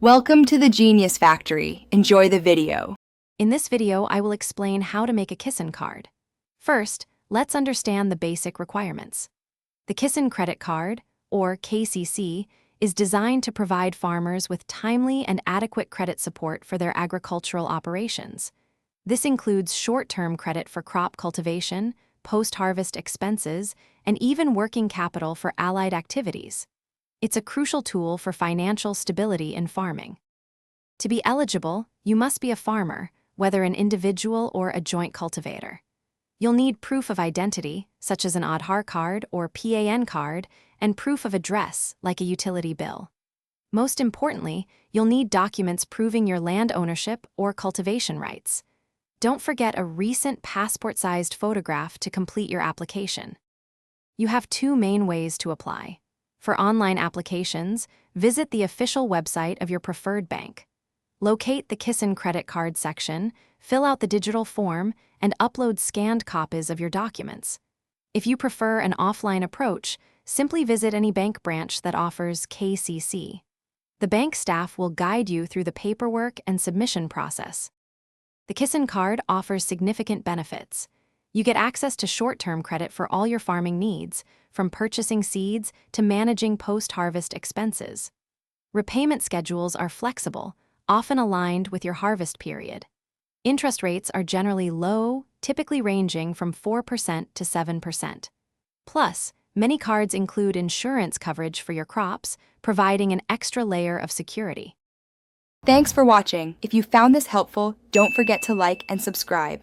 Welcome to the Genius Factory. Enjoy the video. In this video, I will explain how to make a Kisan card. First, let's understand the basic requirements. The Kisan Credit Card, or KCC, is designed to provide farmers with timely and adequate credit support for their agricultural operations. This includes short-term credit for crop cultivation, post-harvest expenses, and even working capital for allied activities. It's a crucial tool for financial stability in farming. To be eligible, you must be a farmer, whether an individual or a joint cultivator. You'll need proof of identity, such as an Aadhaar card or PAN card, and proof of address, like a utility bill. Most importantly, you'll need documents proving your land ownership or cultivation rights. Don't forget a recent passport-sized photograph to complete your application. You have two main ways to apply. For online applications, visit the official website of your preferred bank. Locate the Kisan Credit Card section, fill out the digital form, and upload scanned copies of your documents. If you prefer an offline approach, simply visit any bank branch that offers KCC. The bank staff will guide you through the paperwork and submission process. The Kisan Card offers significant benefits. You get access to short-term credit for all your farming needs, from purchasing seeds to managing post-harvest expenses. Repayment schedules are flexible, often aligned with your harvest period. Interest rates are generally low, typically ranging from 4% to 7%. Plus, many cards include insurance coverage for your crops, providing an extra layer of security. Thanks for watching. If you found this helpful, don't forget to like and subscribe.